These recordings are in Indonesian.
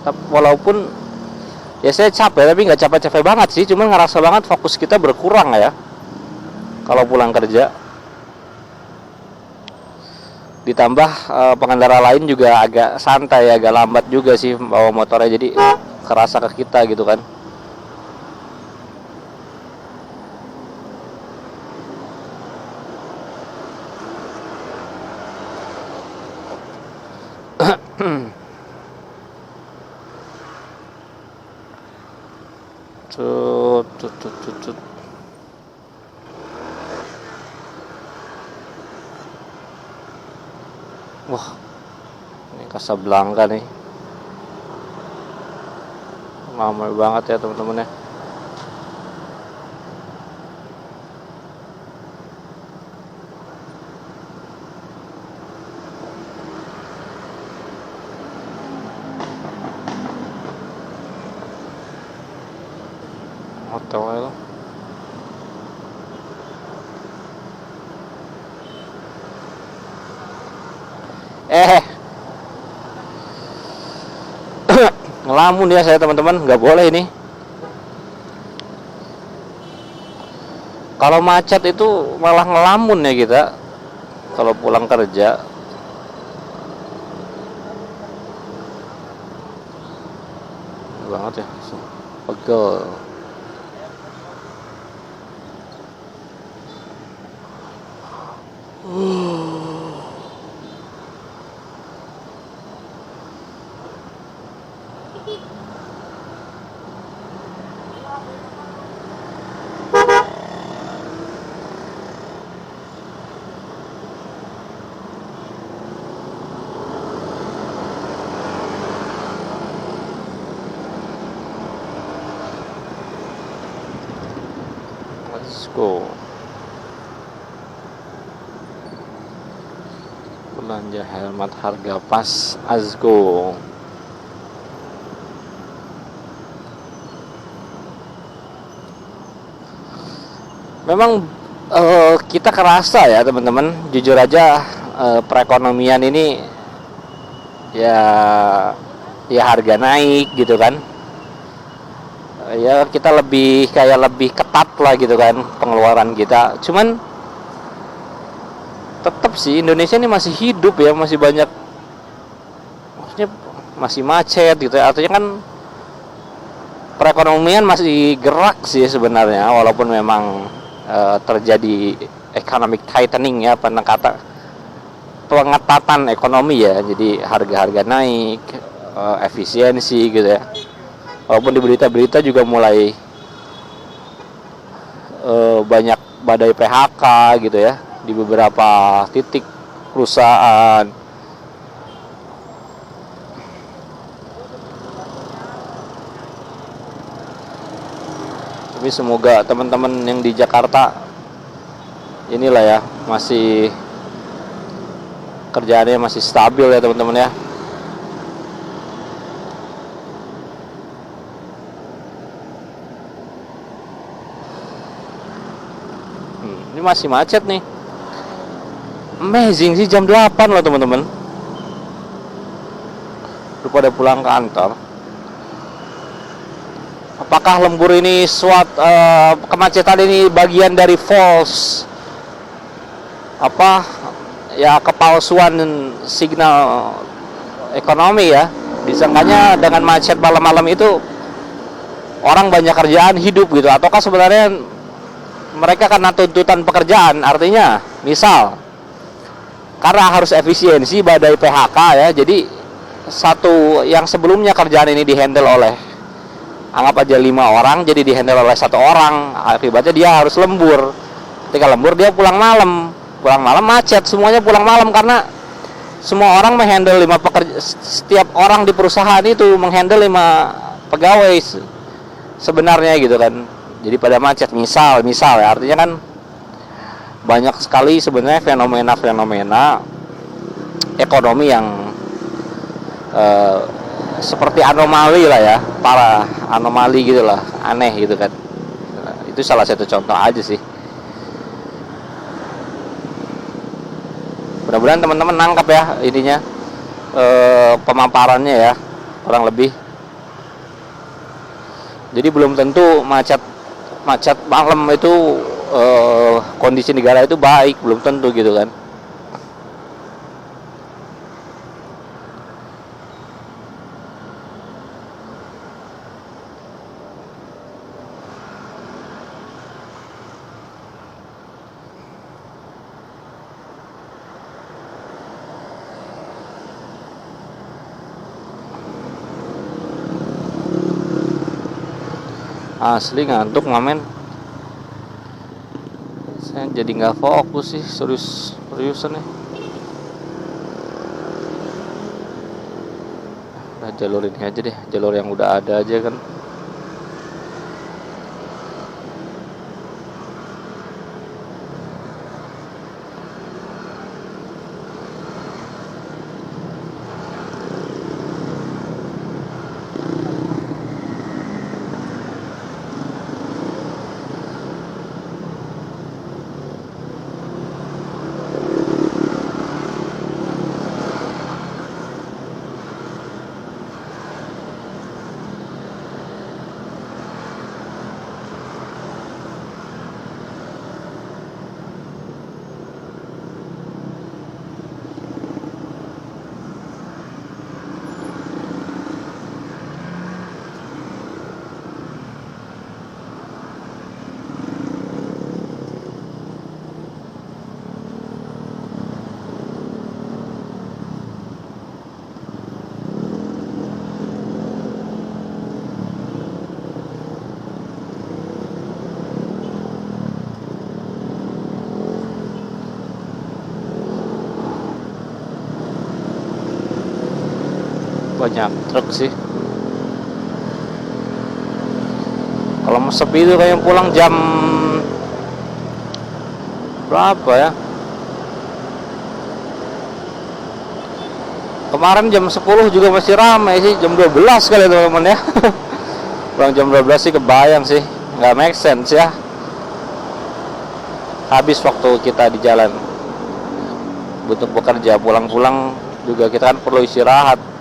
Walaupun ya saya capek, tapi nggak capek-capek banget sih, cuman ngerasa banget fokus kita berkurang ya kalau pulang kerja. Ditambah pengendara lain juga agak santai, agak lambat juga sih bawa motornya, jadi kerasa ke kita gitu kan. Tut, tut, tut, tut, tut. Wah, ini Casablanca nih, ramai banget ya teman-teman ya. Hotel ngelamun ya saya teman-teman, nggak boleh ini. Kalau macet itu malah ngelamun ya kita kalau pulang kerja. Banget ya, pegel. Let's go. Belanja hemat harga pas Azgo. Memang kita kerasa ya teman-teman, jujur aja perekonomian ini ya harga naik gitu kan. Ya kita lebih ketat lah gitu kan pengeluaran kita. Cuman tetap sih Indonesia ini masih hidup ya, masih banyak, maksudnya masih macet gitu ya. Artinya kan perekonomian masih gerak sih sebenarnya, walaupun memang terjadi economic tightening ya, pengetatan ekonomi ya. Jadi harga-harga naik, efisiensi gitu ya. Walaupun di berita-berita juga mulai banyak badai PHK gitu ya di beberapa titik perusahaan. Tapi semoga teman-teman yang di Jakarta inilah ya, masih kerjaannya masih stabil ya teman-teman ya. Ini masih macet nih. Amazing sih, jam 8 loh teman-teman. Udah pada pulang kantor. Apakah lembur ini kemacetan ini bagian dari false kepalsuan signal ekonomi ya? Disangkanya dengan macet malam-malam itu orang banyak kerjaan hidup gitu, ataukah sebenarnya mereka karena tuntutan pekerjaan? Artinya misal karena harus efisiensi badai PHK ya, jadi satu yang sebelumnya kerjaan ini dihandle oleh, anggap aja 5 orang, jadi dihandle oleh 1 orang. Akibatnya dia harus lembur. Ketika lembur dia pulang malam macet, semuanya pulang malam karena semua orang menghandle 5 pekerja. Setiap orang di perusahaan itu menghandle 5 pegawai sebenarnya gitu kan. Jadi pada macet misal ya, artinya kan banyak sekali sebenarnya fenomena ekonomi yang seperti anomali lah ya, para anomali gitu lah, aneh gitu kan. Itu salah satu contoh aja sih. Mudah-mudahan teman-teman nangkap ya ininya, pemaparannya ya, kurang lebih. Jadi belum tentu macet macet malam itu kondisi negara itu baik, belum tentu gitu kan. Asli ngantuk ngamen. Saya jadi nggak fokus sih, seriusan nih. Udah jalur ini aja deh, jalur yang udah ada aja kan. Banyak truk sih. Kalau mau sepi itu kayak pulang jam berapa ya? Kemarin jam 10 juga masih ramai sih, jam 12 kali teman-teman ya. Pulang jam 12 sih kebayang sih, nggak make sense ya. Habis waktu kita di jalan. Butuh bekerja, pulang-pulang juga kita kan perlu istirahat.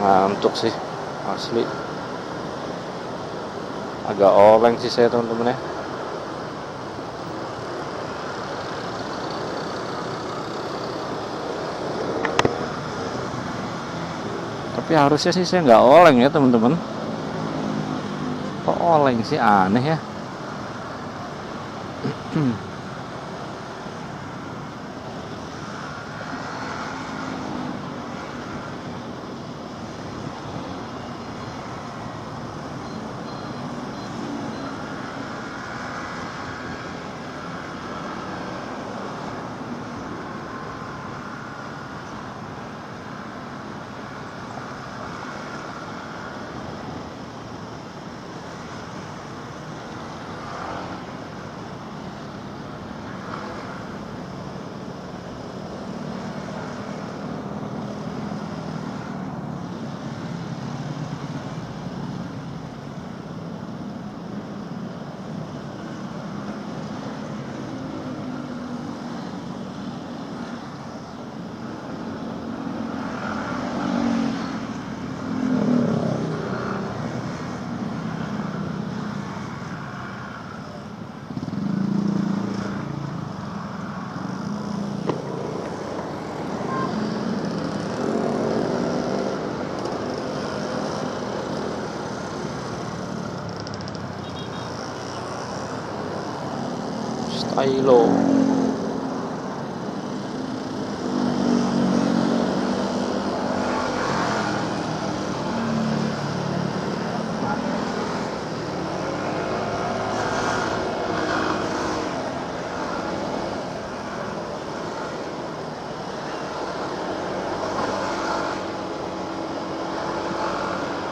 Ngantuk sih asli, agak oleng sih saya teman-teman ya. Tapi harusnya sih saya nggak oleng ya teman-teman. Kok oleng sih, aneh ya. Stylo